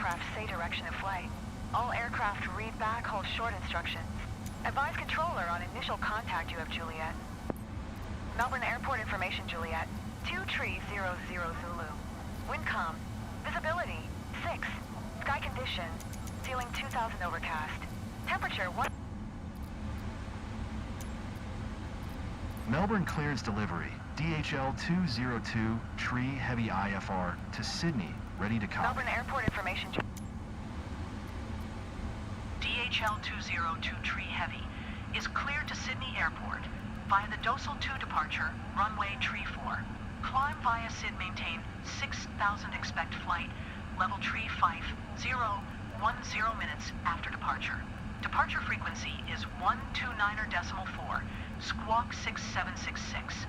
aircraft say direction of flight. All aircraft read back hold short instructions. Advise controller on initial contact you have Juliet. Melbourne Airport information Juliet. 2300 Zulu. Windcom. Visibility 6. Sky condition. Ceiling 2000 overcast. Temperature 1. Melbourne clearance delivery. DHL 202 Tree Heavy IFR to Sydney. Ready to copy. Melbourne Airport information. DHL 202 Tree Heavy is cleared to Sydney Airport via the Docel 2 departure, runway Tree 4. Climb via SID maintain 6000 expect flight, level Tree 5010 minutes after departure. Departure frequency is 129.4, squawk 6766.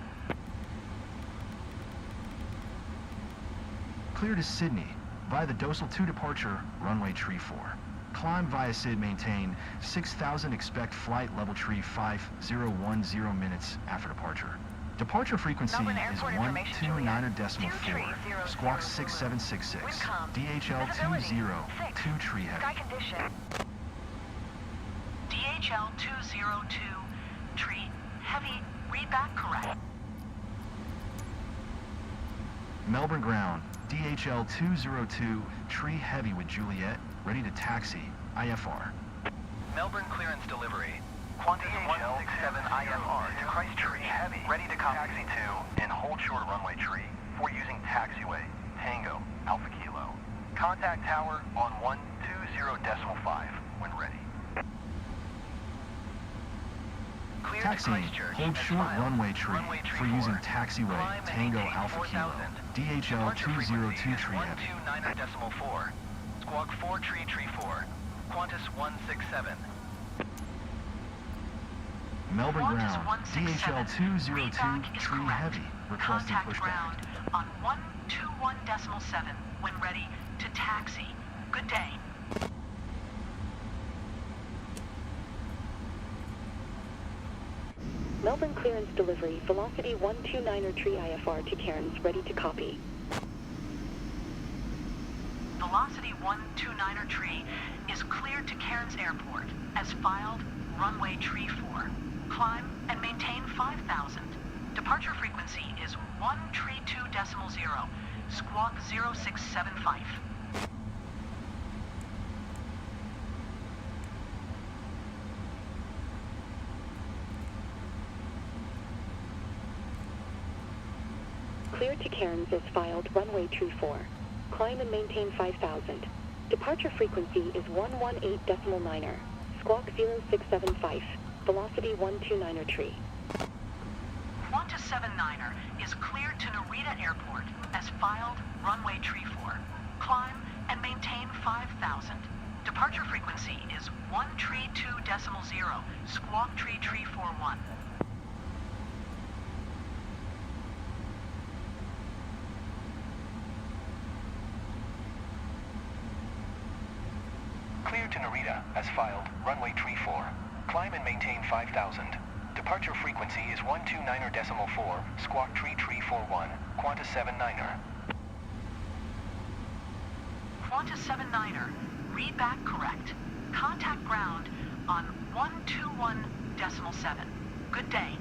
Clear to Sydney via the Docel 2 departure, runway Tree 4. Climb via SID maintain 6000 expect flight level Tree 5010 minutes after departure. Departure frequency is 129.4, squawk 6766, DHL 202 Tree Heavy. Sky condition. DHL 202 Tree Heavy, read back correct. Melbourne ground, DHL 202 Tree Heavy with Juliet, ready to taxi, IFR. Melbourne clearance delivery. Qantas 167 IFR to Christchurch Heavy, ready to taxi to and hold short runway Tree for using taxiway, Tango, Alpha Kilo. Contact tower on 120.5 when ready. Clear Taxiing, to Christchurch hold short filed. runway Tree for using taxiway, Climb and Tango, maintain Alpha Kilo. 4000. DHL Departure 202 frequency Tree is Heavy. 129.4. Squawk 4 Tree 4. Qantas 167. Melbourne Qantas ground, 167, DHL 202 readback is Tree correct. Heavy, requesting Contact pushback. ground on 121.7 when ready to taxi. Good day. Melbourne clearance delivery, velocity 129er Tree IFR to Cairns, ready to copy. Velocity 129er Tree is cleared to Cairns Airport as filed, runway Tree 4. Climb and maintain 5000. Departure frequency is 132.0, squawk 0675. Cleared to Cairns as filed, runway Tree 4. Climb and maintain 5000. Departure frequency is 118.9er, squawk 0675. Velocity 129er Tree. Qantas 79er is cleared to Narita Airport as filed, runway Tree 4. Climb and maintain 5000. Departure frequency is 132.0, squawk Tree 41. Clear to Narita as filed, runway Tree 4. Climb and maintain 5000. Departure frequency is 129.4, squawk Tree 41, Qantas 79er. Qantas 79er, read back correct. Contact ground on 121.7. Good day.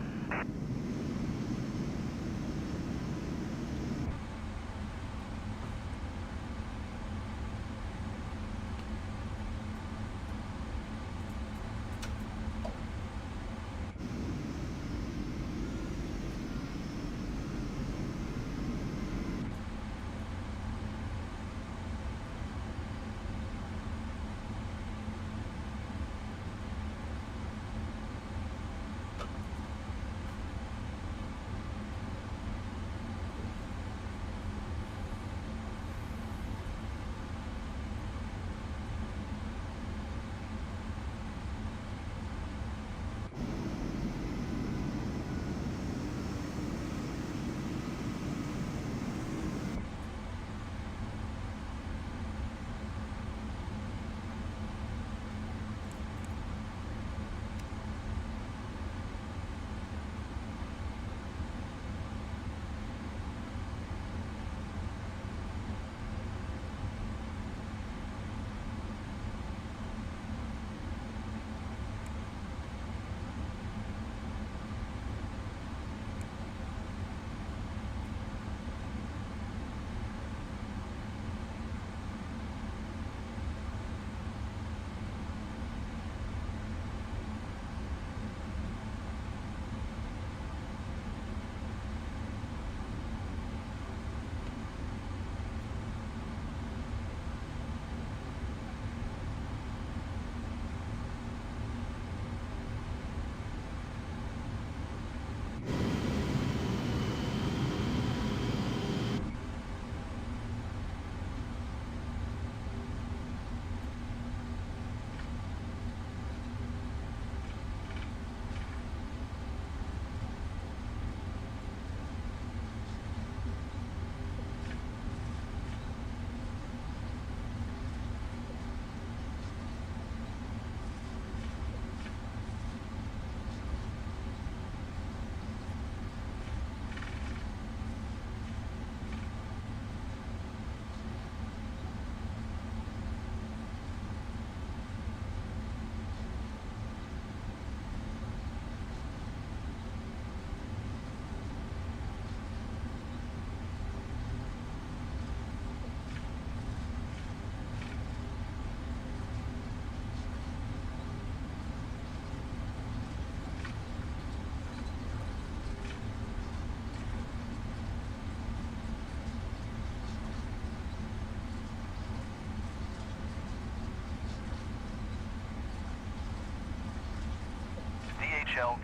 DHL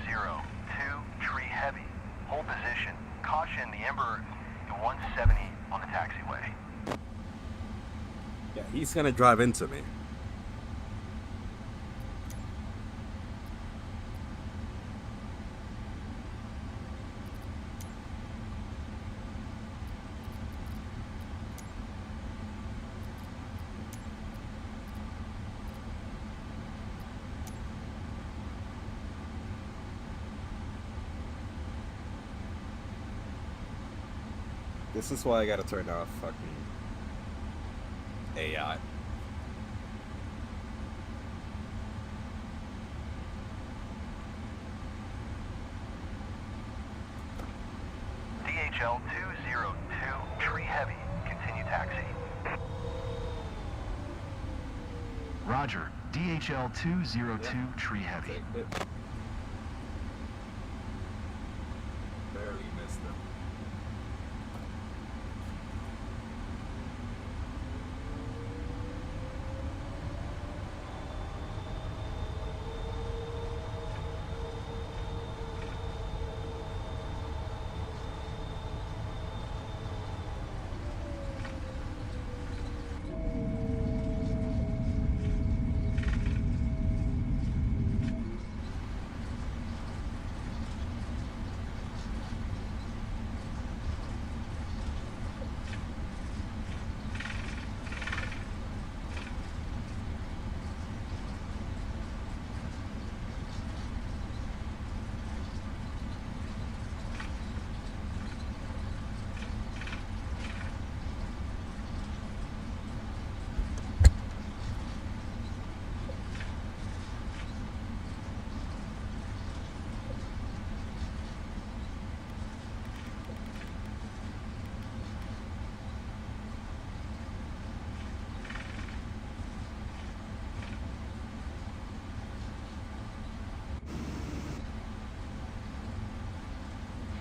202, tree heavy. Hold position. Caution, the Ember 170 on the taxiway. Yeah, he's gonna drive into me. This is why I gotta turn off fucking AI. DHL 202, tree heavy. Continue taxi. Roger. DHL 202, tree heavy. Take it. Barely missed him.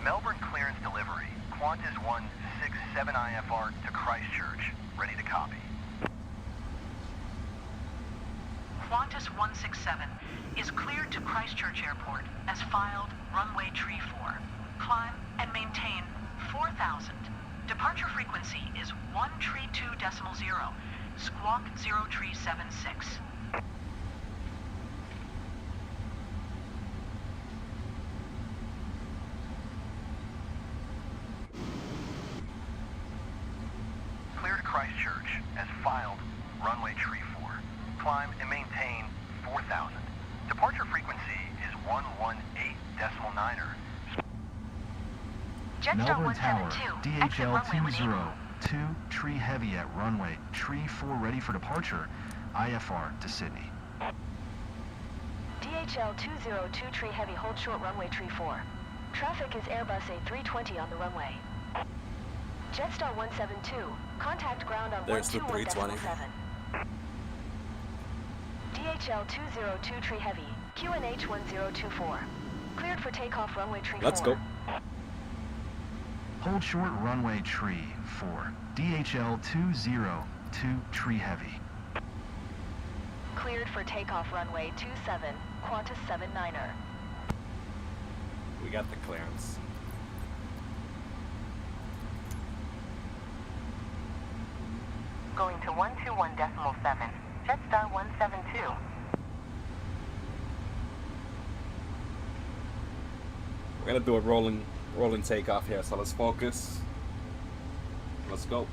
Melbourne clearance delivery. Qantas 167 IFR to Christchurch. Ready to copy. Qantas 167 is cleared to Christchurch Airport as filed runway tree 4. Climb and maintain 4,000. Departure frequency is 132.0. Squawk 0376. Cleared Christchurch as filed runway tree 4. Climb and maintain 4,000. Departure frequency is 118.9er. Jetstar Melbourne Tower. 172. Exit DHL runway with you. 202, tree heavy at runway. Tree 4 ready for departure. IFR to Sydney. DHL 202 tree heavy, hold short runway tree 4. Traffic is Airbus A320 on the runway. Jetstar 172, contact ground on There's the 121.7. 320. DHL 202 tree heavy, QNH 1024. Cleared for takeoff runway tree 4. Let's go. Hold short runway tree 4. DHL 202, tree heavy. Cleared for takeoff runway 27, Qantas 79er. We got the clearance. Going to 121.7. Jetstar 172. We're gonna do a rolling takeoff here, so let's focus. Let's go.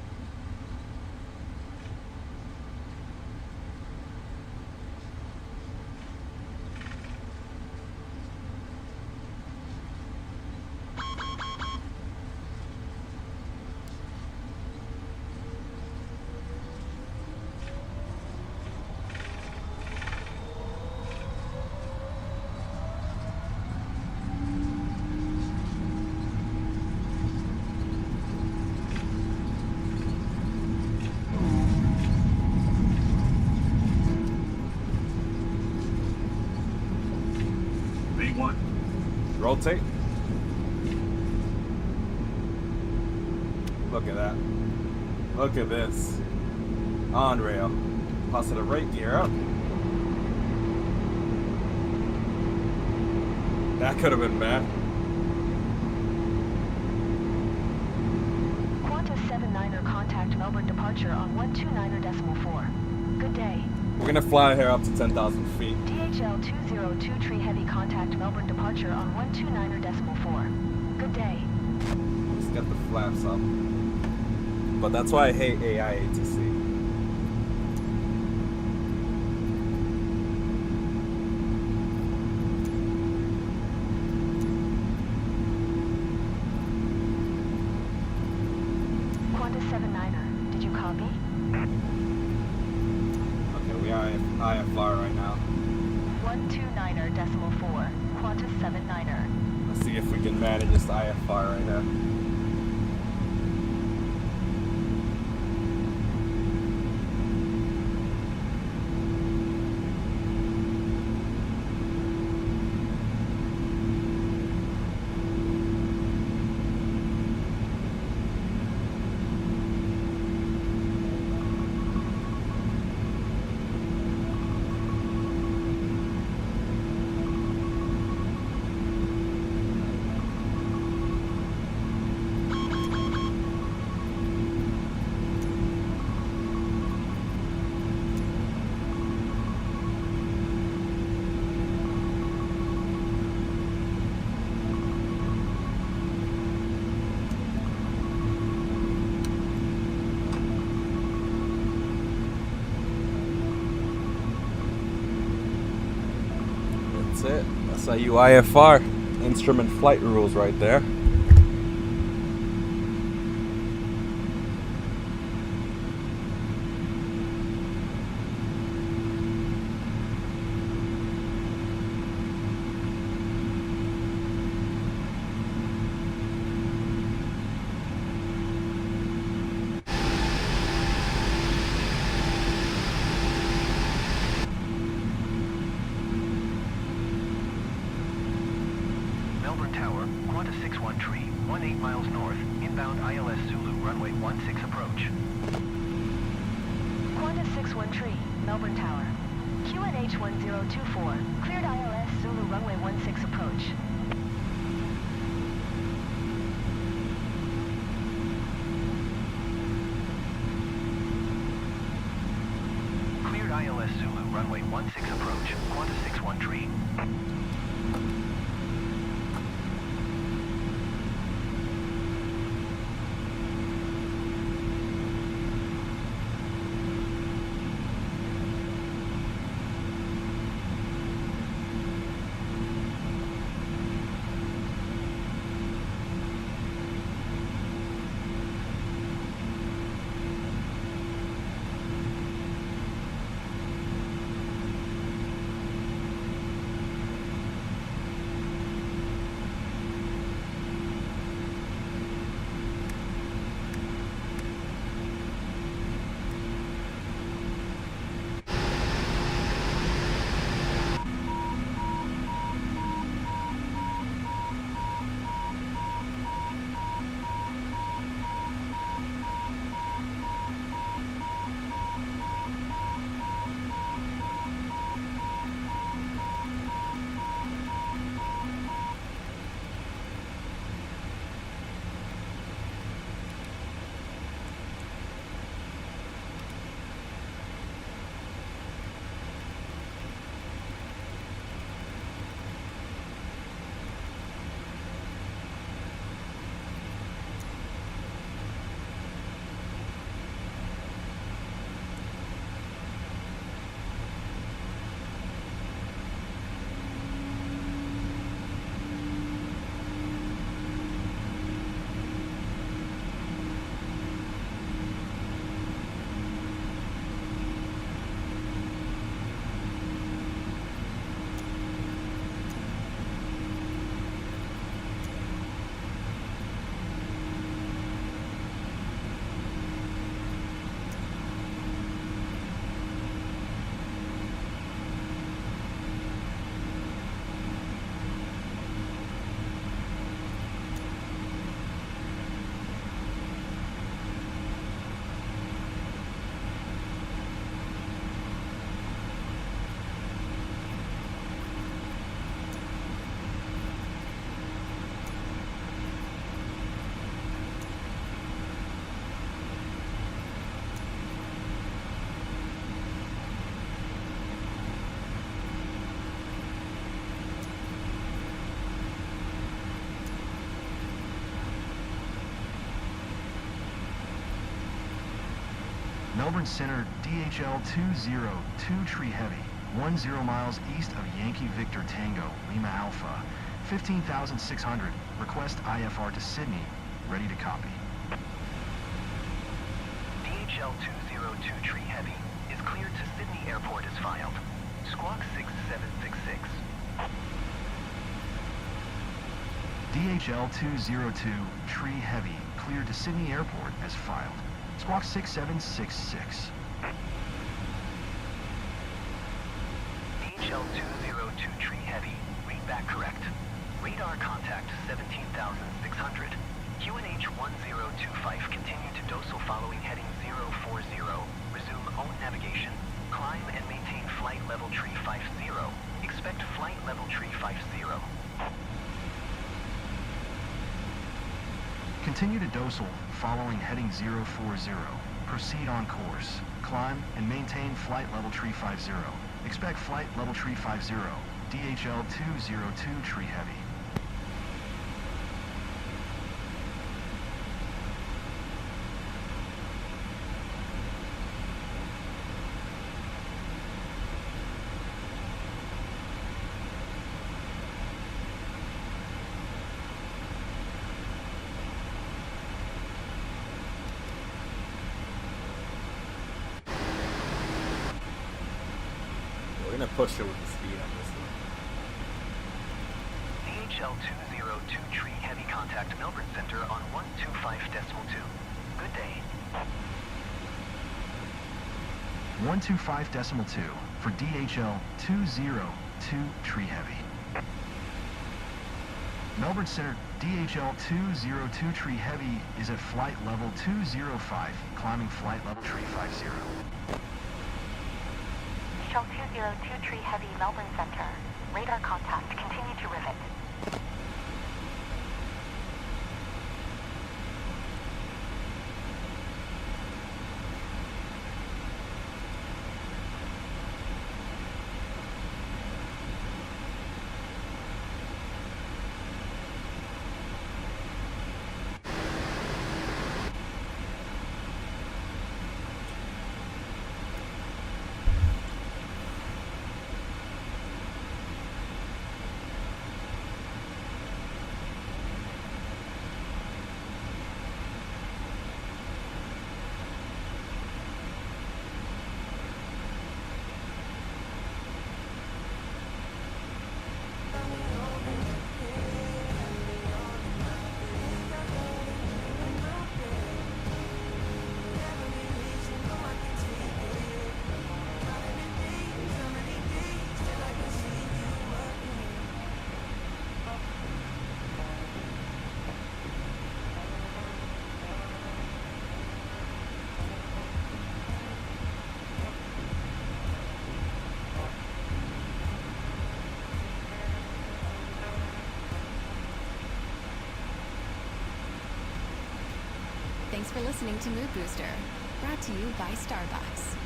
Rotate. Look at that. Look at this. On rail. Positive rate, gear up. That could have been bad. Qantas 79er contact Melbourne departure on 129.4. Good day. We're gonna fly here up to 10,000 feet. DHL 202 Tree Heavy contact Melbourne departure on 129.4. Good day. Let's get the flaps up. But that's why I hate AI ATC. Qantas 79er, did you copy? Okay, we are IFR right now. 129.4. Qantas 79er. Let's see if we can manage this IFR right now. That's it. That's how you IFR. Instrument flight rules right there. Melbourne Tower, Qantas 61 Tree, 18 miles north, inbound ILS Zulu, runway 16 approach. Qantas 61 Tree, Melbourne Tower. QNH 1024, cleared ILS Zulu runway 16 approach. Cleared ILS Zulu, runway 16 approach, Qantas 61 Tree. Melbourne Center DHL 202 Tree Heavy, 10 miles east of Yankee Victor Tango, Lima Alpha, 15,600, request IFR to Sydney, ready to copy. DHL 202 Tree Heavy is cleared to Sydney Airport as filed. Squawk 6766. DHL 202 Tree Heavy, cleared to Sydney Airport as filed. Squawk 6766. DHL 202 Tree Heavy, read back correct. Radar contact 17,600. QNH 1025 continue to dorsal following heading 040. Resume own navigation. Climb and maintain flight level tree 50. Expect flight level tree 50. Continue to dorsal following heading 040. Proceed on course. Climb and maintain flight level tree 50. Expect flight level tree 50. DHL 202 Tree Heavy. We're gonna push it with the speed on this one. DHL 202 Tree Heavy contact Melbourne Center on 125.2. Good day. 125.2 for DHL 202 Tree Heavy. Melbourne Center DHL 202 Tree Heavy is at flight level 205, climbing flight level tree 50. DHL 202 Tree Heavy, Melbourne Center. Radar contact. Continue to rivet. Thanks for listening to Mood Booster, brought to you by Starbucks.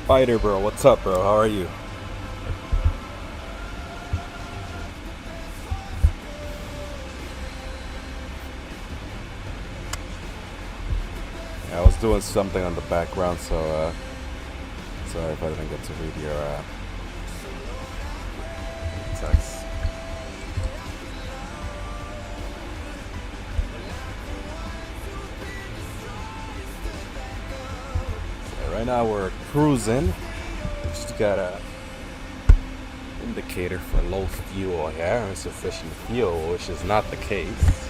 Spider bro, what's up bro? How are you? I was doing something on the background, so sorry if I didn't get to read your text. So right now we're cruising. Just got a indicator for low fuel here, insufficient fuel, which is not the case.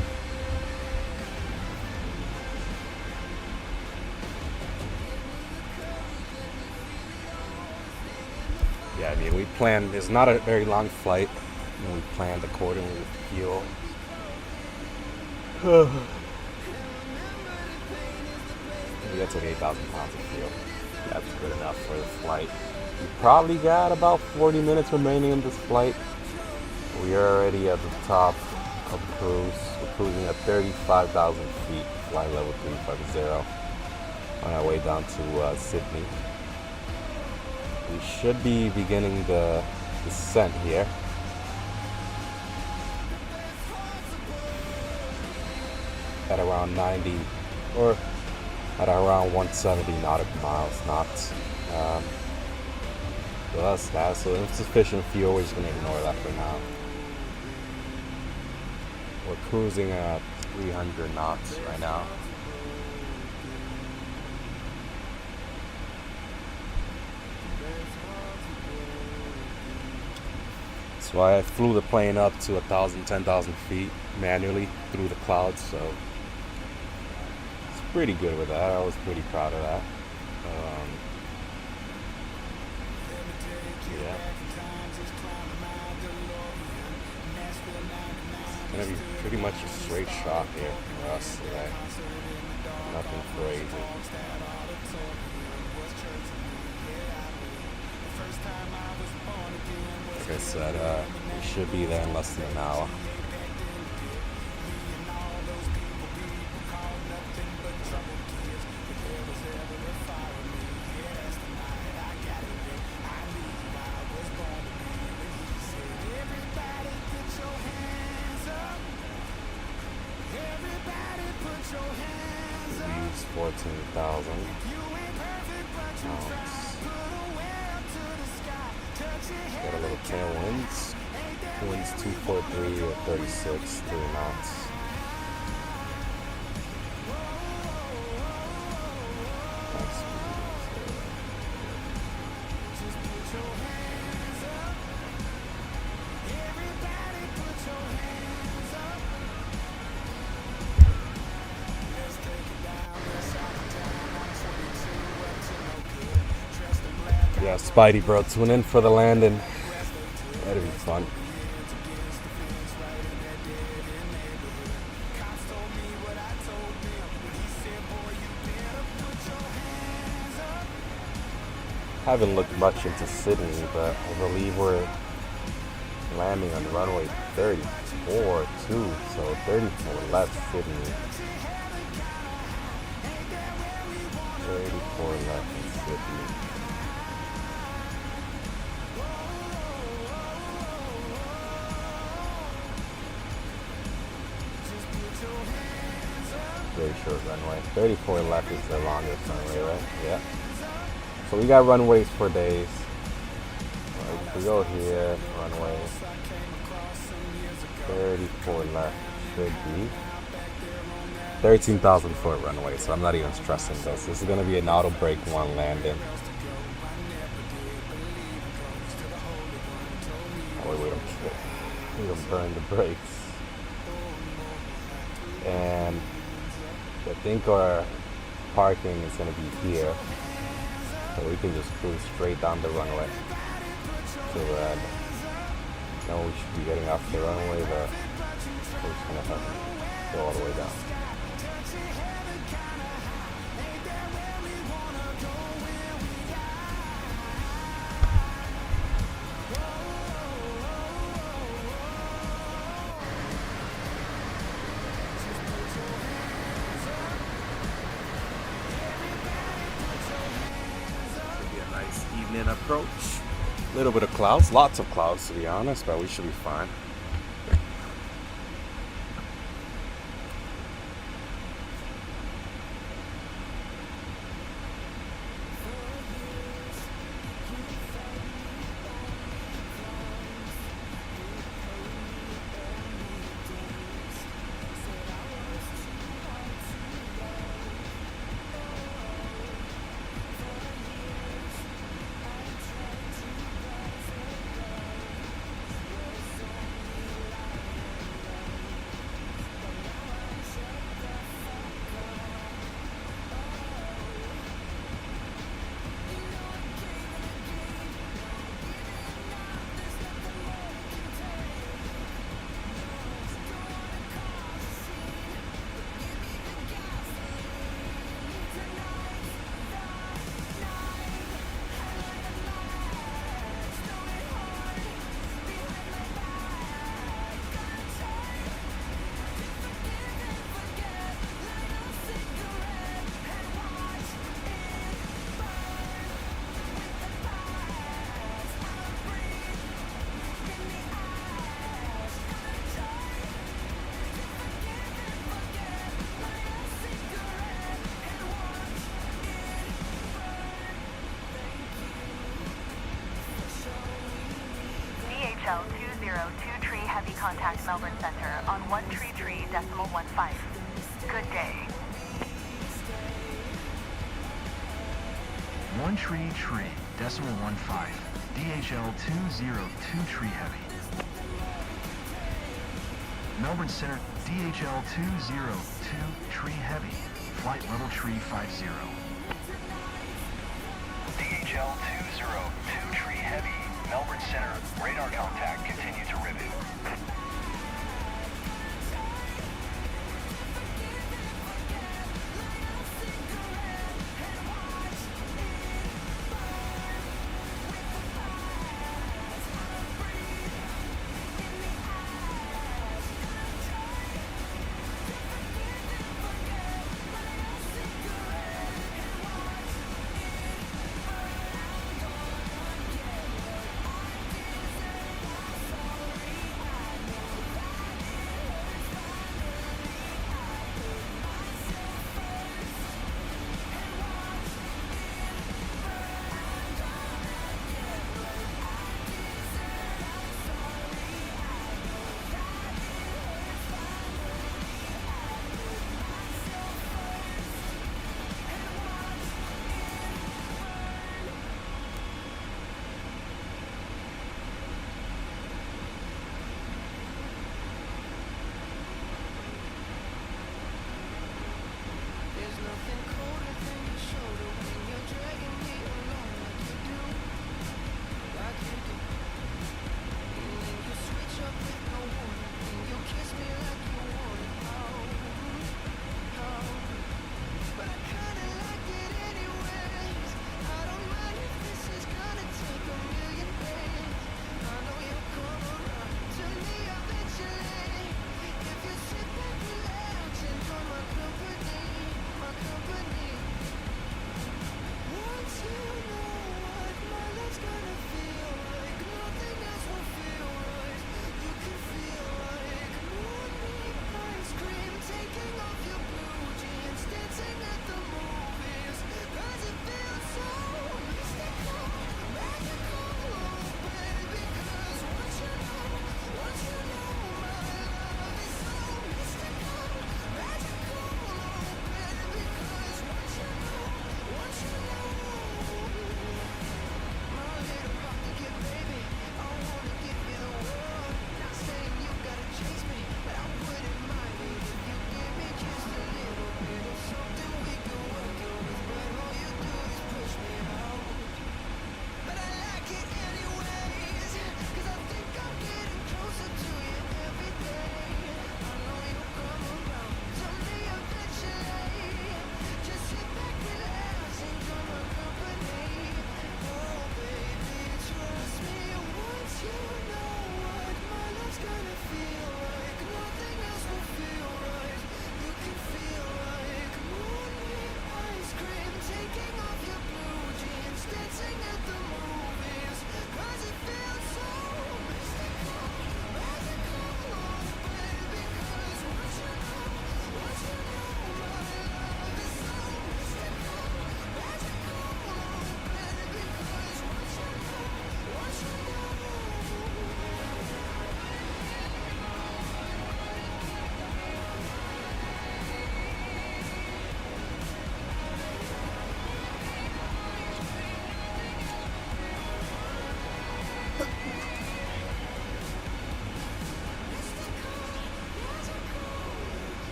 Yeah, I mean, we planned, it's not a very long flight, and we planned accordingly with fuel. We got to 8,000 pounds of fuel. That's good enough for the flight. We probably got about 40 minutes remaining in this flight. We are already at the top of the cruise. We're cruising at 35,000 feet, flight level 350, on our way down to Sydney. We should be beginning the descent here. At around 90 or at around 170 nautical miles, knots. So that's that. So insufficient fuel, we're just gonna ignore that for now. We're cruising at 300 knots right now. So I flew the plane up to 1,000, 10,000 feet manually through the clouds, so it's pretty good with that. I was pretty proud of that. Yeah. It's gonna be pretty much a straight shot here for us today. Nothing crazy. Like I said, we should be there in less than an hour. We use 14,000 pounds. Got a little tailwinds. Winds 243 or 36, 3 knots. Yeah, Spidey bro, tune in for the landing. That'll be fun. Haven't looked much into Sydney, but I believe we're landing on runway 34 too, so 34 left Sydney. 34 left in Sydney. Very short runway. 34 left is the longest runway, right? Yeah. So we got runways for days. If we go here, runway 34 left should be 13,000 foot runway, so I'm not even stressing this. This is going to be an auto brake one landing. Oh, we don't burn the brakes. And I think our parking is going to be here, so we can just cruise straight down the runway to red. Now we should be getting off the runway, but we're just going to have to go all the way down. gonna approach. A little bit of clouds, lots of clouds to be honest, but we should be fine. DHL 202 Tree Heavy Contact Melbourne Center on 133.15. Good day. 133.15. DHL 202 Tree Heavy. Melbourne Center, DHL 202 Tree Heavy. Flight level tree 50. DHL 202 Tree Heavy, Melbourne Center, radar contact, continue to rivet.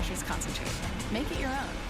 pressures concentrate. Make it your own.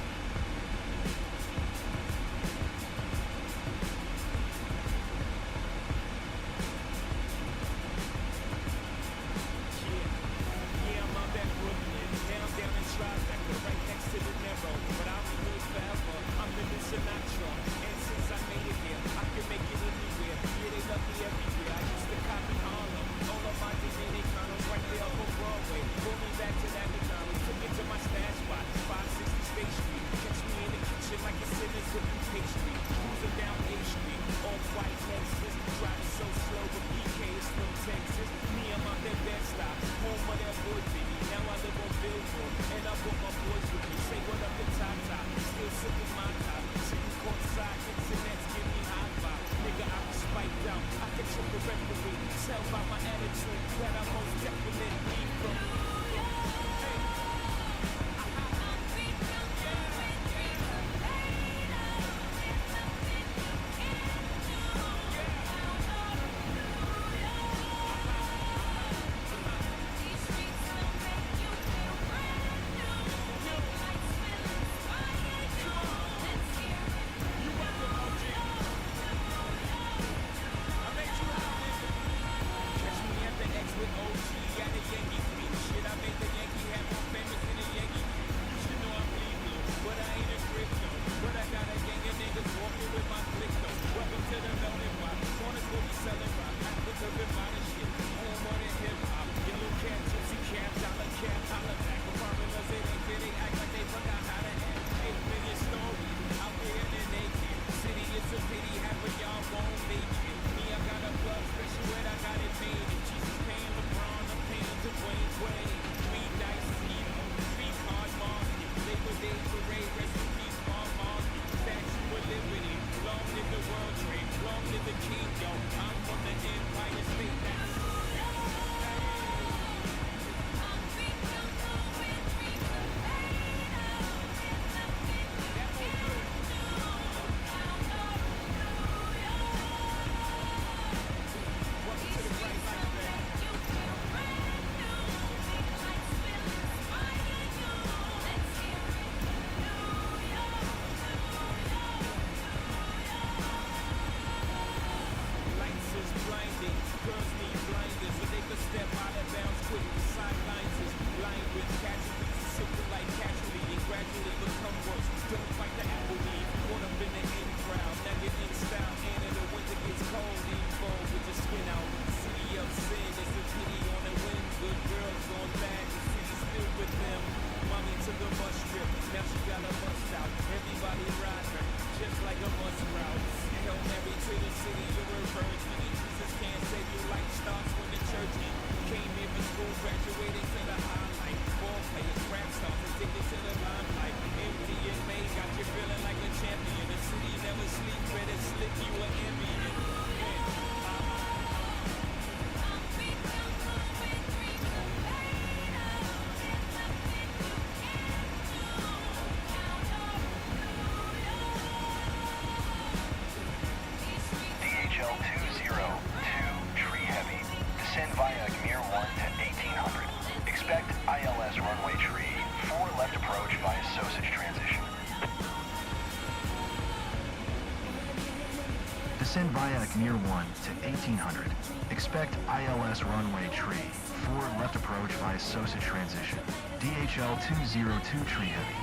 Descend via Near 1 to 1800. Expect ILS runway tree. 4 left approach via Sausage transition. DHL 202 tree heavy.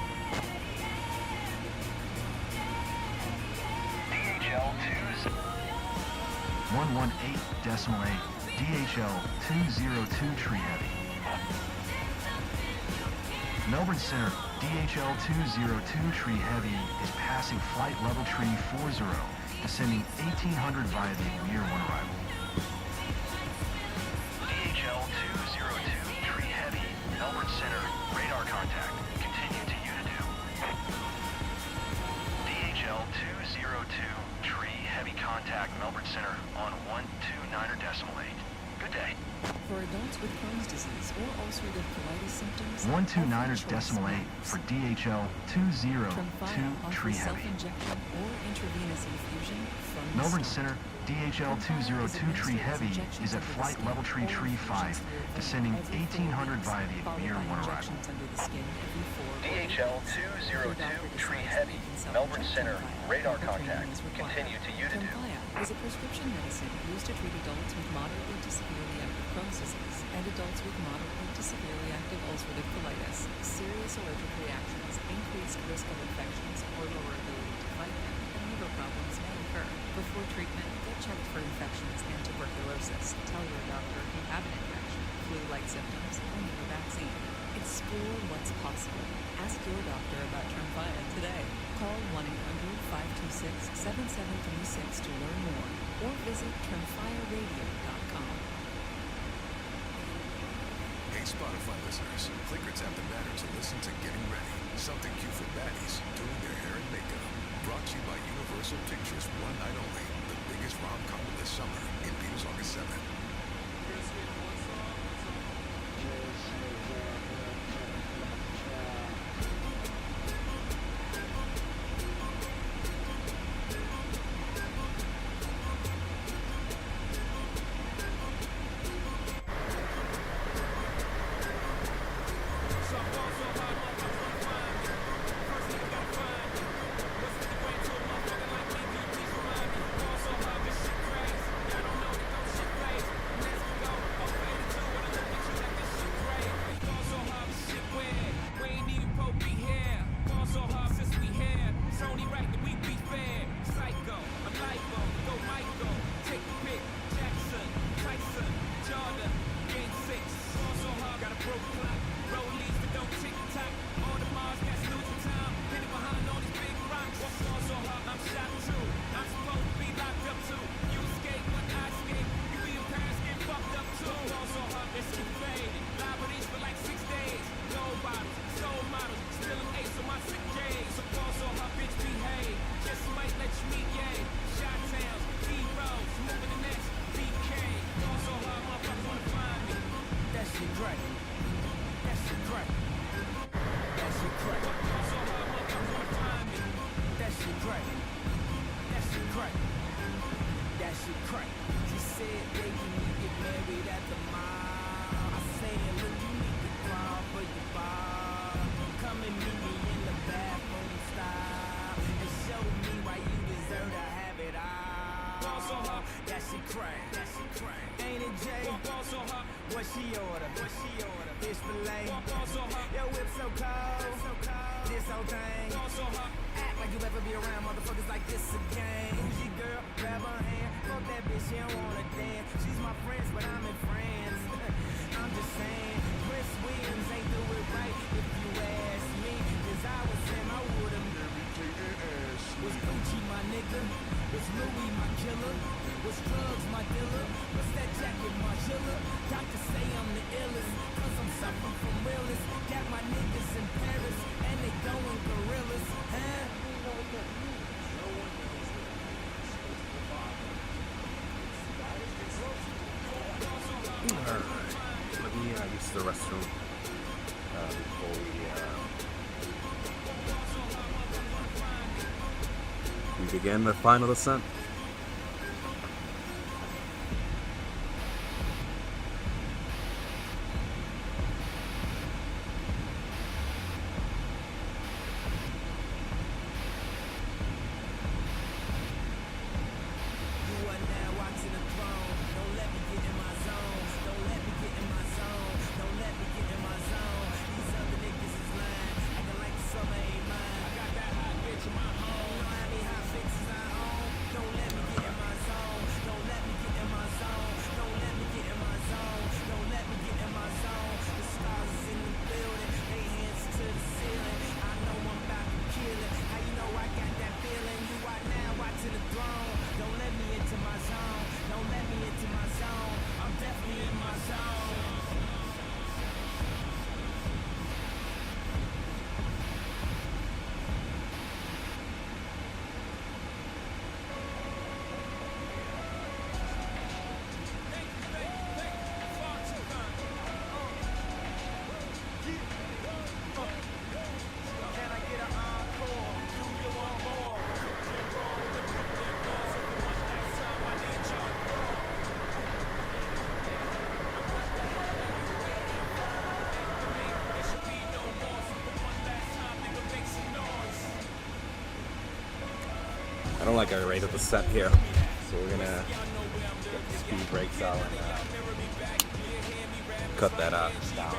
DHL 118.8. DHL 202 tree heavy. Melbourne Center, DHL 202 tree heavy is passing flight level tree 40, descending 1800 via the Near 1 arrival. DHL 202 tree heavy, Melbourne Center, radar contact. Continue to Unit 2. DHL 202 tree heavy contact, Melbourne Center on 129.8. Good day. For Adults with Crohn's disease or ulcerative colitis symptoms 129.8 for DHL 202 Tremfya Tree offers Heavy. self-injection or intravenous infusion from the Melbourne start. Center, DHL 202 Tree Heavy is at flight level tree 5, descending 1800 via the Mir 1 arrival. DHL 202 Tree Heavy, Melbourne Center, radar contact. Continue to Udidu. Tremfya is a prescription medicine used to treat adults with moderately to severely active Crohn's disease and adults with moderately to severely active ulcerative colitis. Serious allergic reactions, increased risk of infections, or lower ability to fight them, and liver problems may occur. Before treatment, get checked for infections and tuberculosis. Tell your doctor if you have an infection, flu-like symptoms, or need a vaccine. Explore what's possible. Ask your doctor about Tremfya today. Call 1-800-526-7736 to learn more, or visit tremfyaradio.com. Hey Spotify listeners, clicker tap the banner to listen to Getting Ready, something cute for baddies doing their hair and makeup. Brought to you by Universal Pictures One Night Only, the biggest rom-com of this summer in theaters August 7th. Let me use the restroom before we begin the final descent. I don't like our rate of descent here, so we're gonna get the speed brakes out and cut that out down.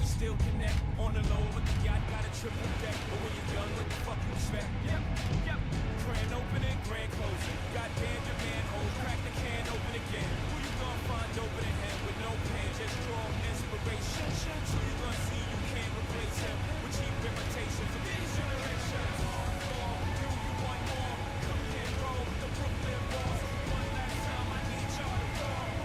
Still connect on the low with the yacht, got a triple deck. But when you're young, what the fuck you expect? Yep. Grand opening, grand closing. Goddamn your manhole, crack the can open again. Who you gonna find open in him with no pen? Just draw inspiration. Who you gonna see you can't replace him with cheap imitations of these generations? Do you want more? Come and roll with the Brooklyn Balls. One last time, I need y'all to roll.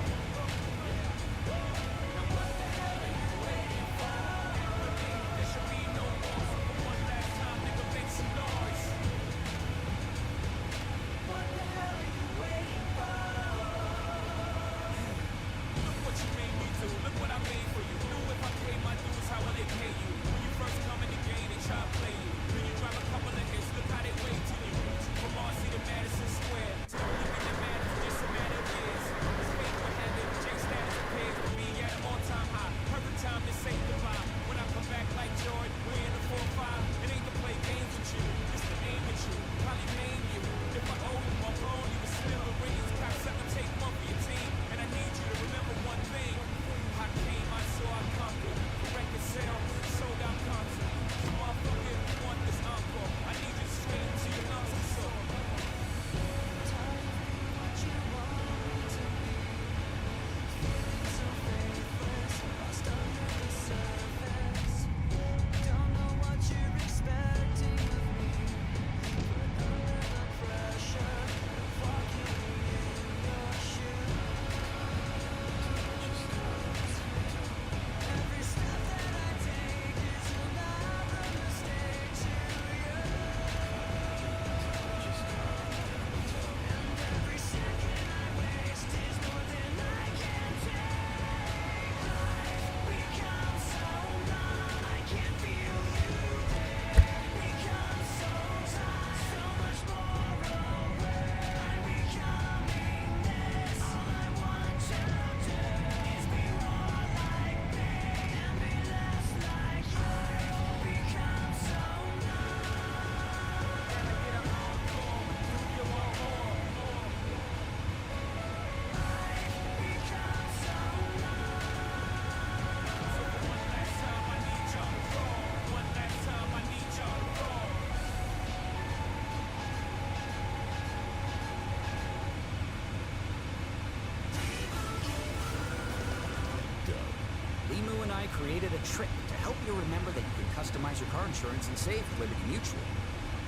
Created a trick to help you remember that you can customize your car insurance and save with Liberty Mutual.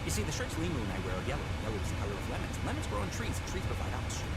You see, the shirts Limu and I wear are yellow. Yellow is the color of lemons. Lemons grow on trees, and trees provide oxygen.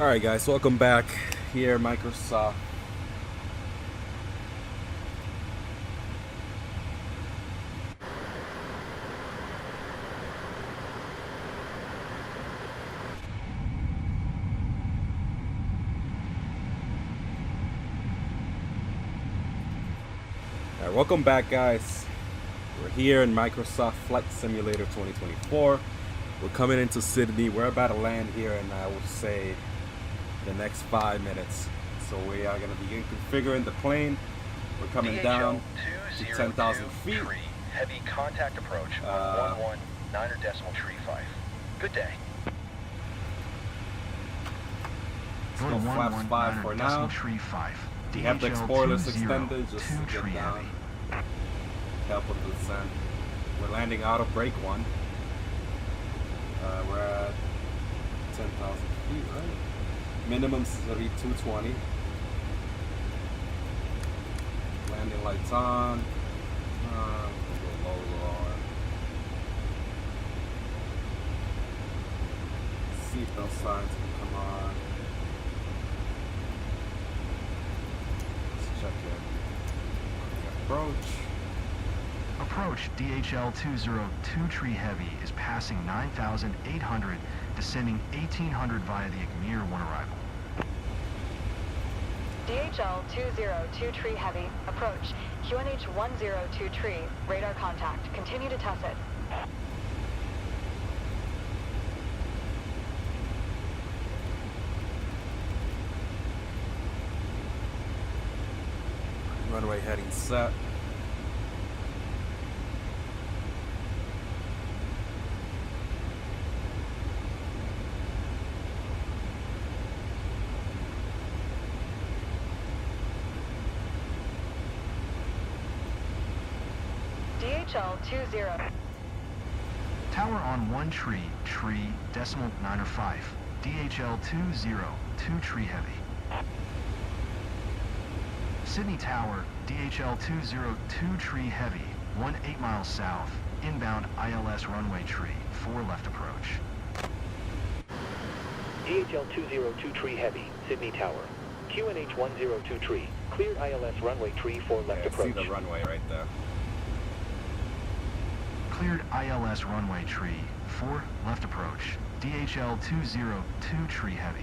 Alright guys, welcome back here, Microsoft. Alright, welcome back guys. We're here in Microsoft Flight Simulator 2024. We're coming into Sydney. We're about to land here in, I would say, the next 5 minutes. So we are going to begin configuring the plane. We're coming DHL down to 10,000 feet. Heavy contact approach on 11.9.35. Good day. Go to Flaps 5 for now. We have the spoilers extended just to get down. Help with the descent. We're landing out of brake 1. We're at 10,000 feet, right? Minimum is 220. Landing lights on. Go lower. Seatbelt signs can come on. Let's check it. Approach. Approach DHL 202 Tree Heavy is passing 9,800, descending 1,800 via the Agmir 1 arrival. DHL 202 Tree Heavy, approach. QNH 102 Tree, radar contact. Continue to test it. Runway heading set. DHL 20. Tower on 1 tree, decimal 9 or 5. DHL 202 Tree Heavy. Sydney Tower, DHL 202 Tree Heavy, 8 miles south, inbound ILS runway tree, 4 left approach. DHL 202 Tree Heavy, Sydney Tower. QNH 102 Tree, cleared ILS runway tree 4 left approach. See the runway right there. Cleared ILS runway tree, 4 left approach. DHL 202 Tree Heavy.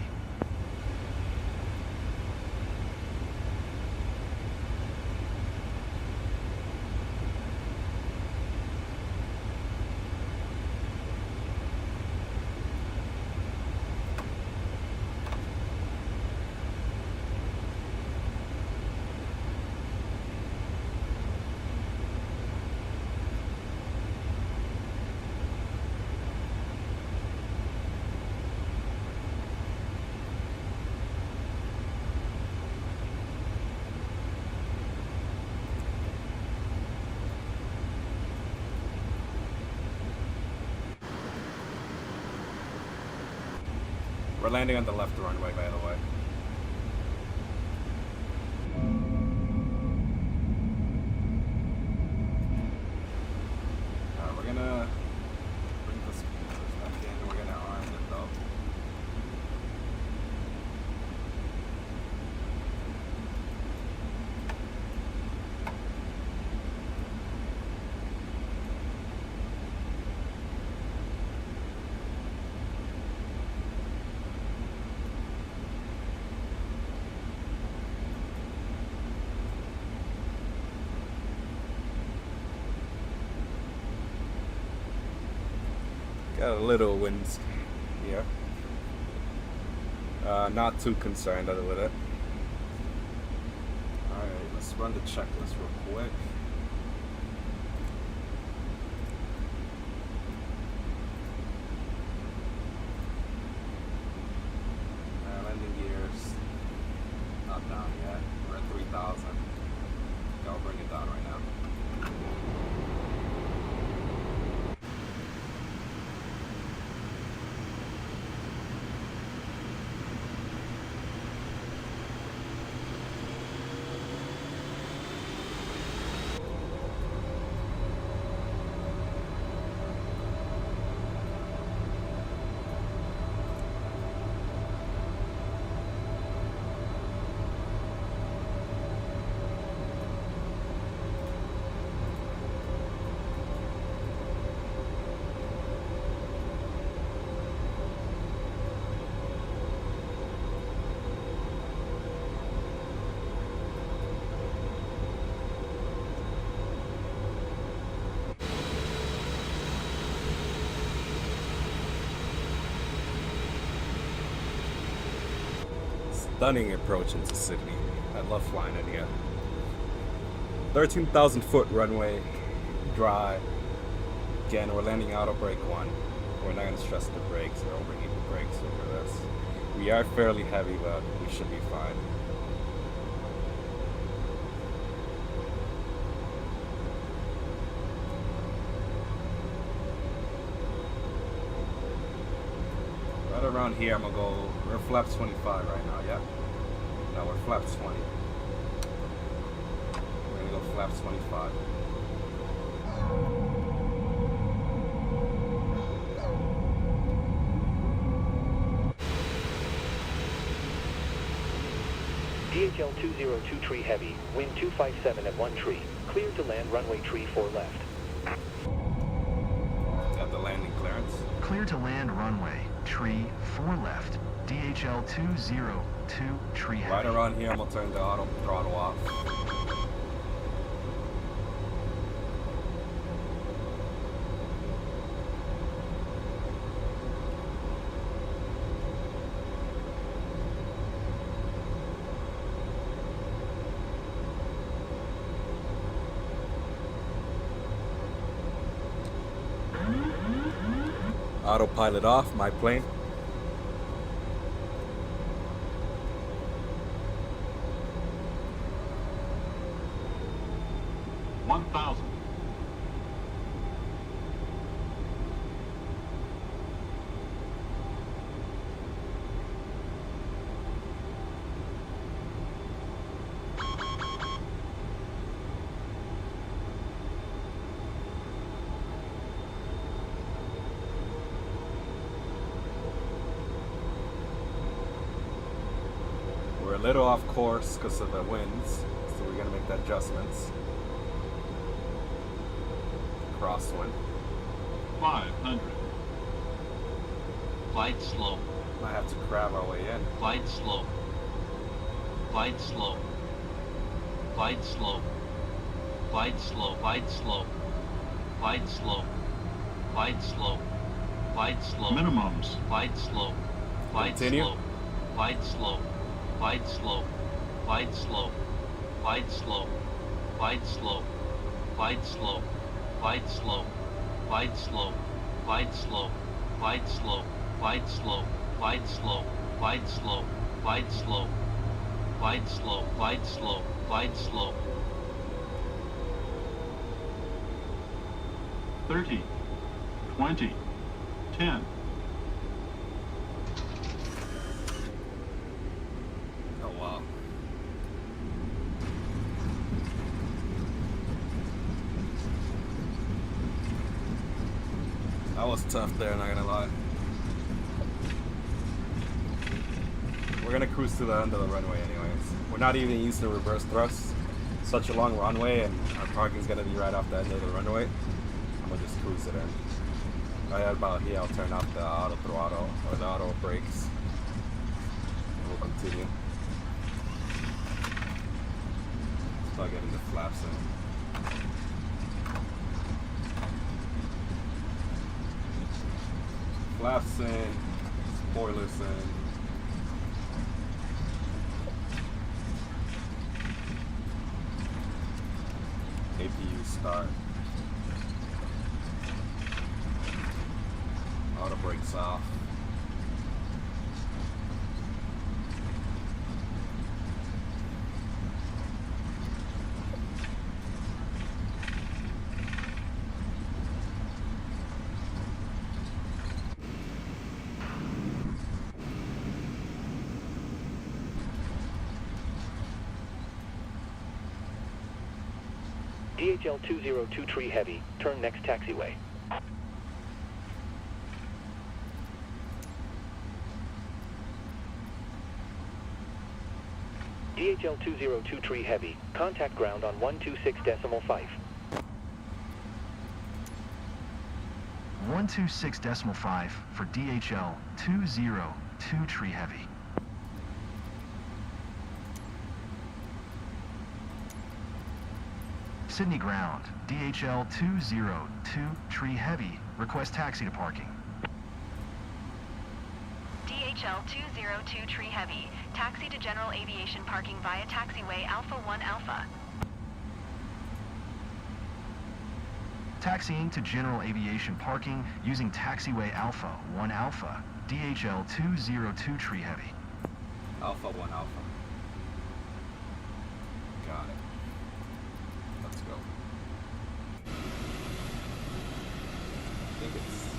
We're landing on the left runway, by the way. We're gonna bring the speakers back in. We're gonna arm it though. Got a little winds here. Not too concerned with it. Alright, let's run the checklist real quick. Landing gears. Not down yet. We're at 3,000. I'll bring it down right now. Stunning approach into Sydney. I love flying in here. 13,000 foot runway, dry. Again, we're landing out of brake 1. We're not going to stress the brakes or overheat the brakes over this. We are fairly heavy, but we should be fine. Right around here, I'm gonna go. We're flaps 25 right now. Yep. No, we're flaps 20. We're gonna go flaps 25. DHL 202 tree heavy, wind 257 at 1 tree. Clear to land runway tree 4 left. Got the landing clearance. Clear to land runway, tree 4 left. DHL 202 tree heavy. Right around here, I'm gonna turn the auto throttle off. Autopilot off, my plane. We're a little off course because of the winds, so we're gonna make the adjustments. Crosswind. 500. Glide slope. Might have to crab our way in. Glide slope. Glide slope. Glide slope. Glide slope. Glide slope. Glide slope. Glide slope. Glide slope. Minimums. Glide slope. Glide Continue. slope. Glide slope. Glide slope. Glide slope. Glide slope. Glide slope. Glide slope. Glide slope. Glide slope. Glide slope. Glide slope. Glide slope. Glide slope. Glide slope. Glide slope. Glide slope. Glide slope. Glide slope. 30. 20. 10. Oh wow. That was tough there, not gonna lie. We're gonna cruise to the end of the runway anyways. We're not even used to reverse thrust. Such a long runway and our parking's gonna be right off the end of the runway. I'm gonna just cruise it in. Right about here, I'll turn off the auto throttle or the auto brakes. We'll continue. Start getting the flaps in. Flaps in, spoilers in. APU start. Auto brakes off. DHL 202 tree heavy, turn next taxiway. DHL 202 tree heavy, contact ground on 126.5. 126.5 for DHL 202 tree heavy. Sydney ground, DHL 202 tree heavy, request taxi to parking. DHL 202 tree heavy, taxi to general aviation parking via taxiway Alpha 1 Alpha. Taxiing to general aviation parking using taxiway Alpha 1 Alpha, DHL 202 tree heavy. Alpha 1 Alpha. Got it. Let's go. I think it's...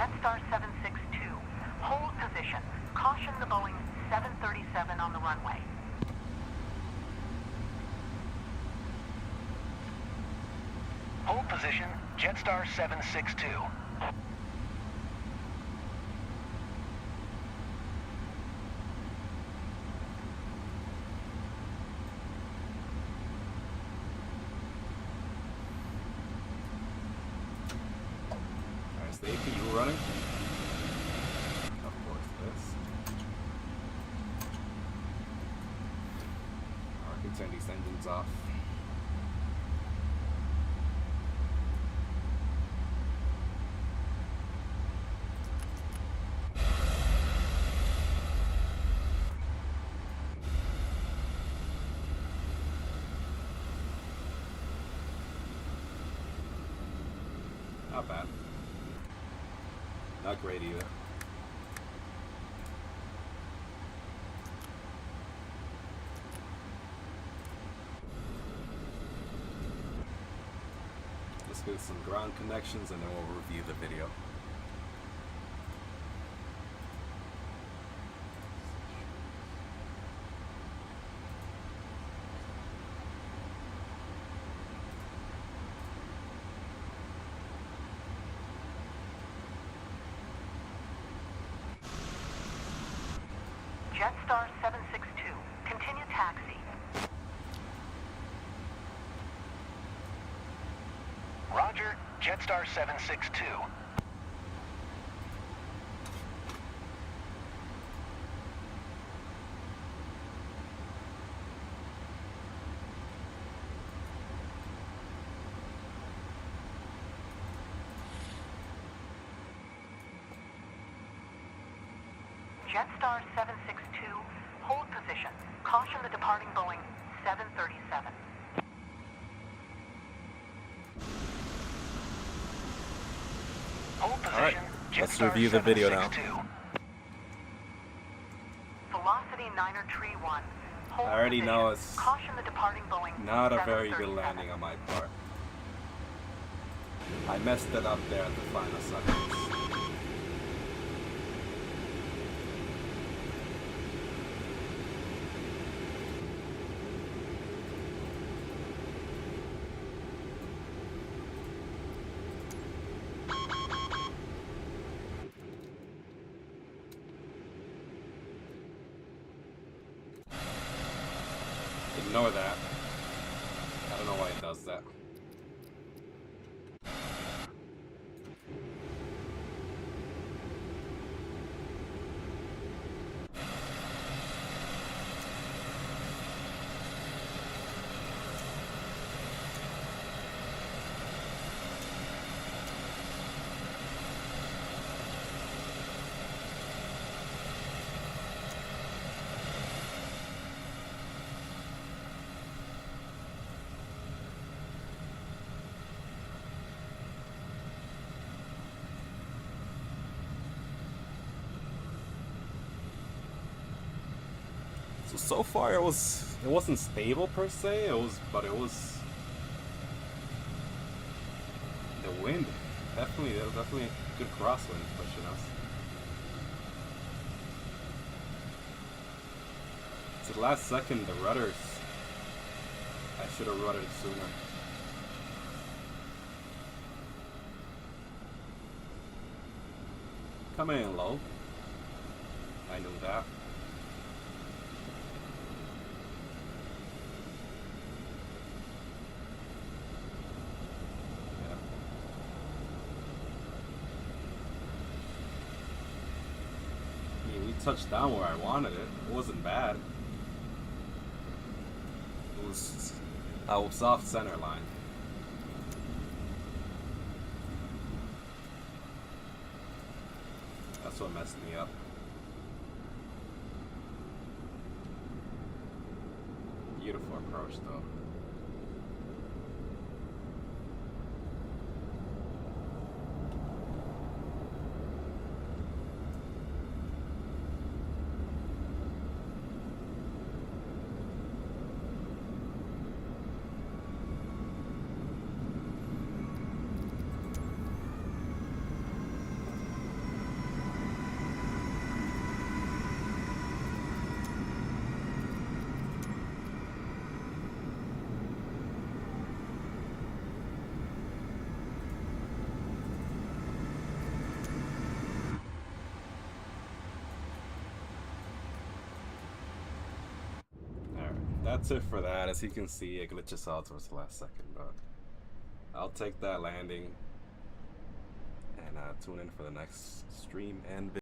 Jetstar 762, hold position. Caution the Boeing 737 on the runway. Hold position, Jetstar 762. Alright, is the APU running? Of course it is. Alright, we can turn these engines off. Not bad. Not great either. Let's get some ground connections and then we'll review the video. Jetstar 762, continue taxi. Roger, Jetstar 762. Jetstar 762, hold position. Caution the departing Boeing 737. Hold position, Alright, let's Jetstar review the video now. 762. Velocity 9er tree 1. Hold I already position. know it's Caution the departing Boeing not a very good 737. landing on my part. I messed it up there at the final seconds. Ignore that. I don't know why it does that. So far it wasn't stable per se, but it was the wind. There was definitely a good crosswind pushing us. To the last second, the rudders, I should have ruddered sooner. Coming in low. I knew that. Touched down where I wanted it. It wasn't bad. It was off center line. That's what messed me up. Beautiful approach though. that's it for that. As you can see, it glitches out towards the last second, but I'll take that landing and tune in for the next stream and video.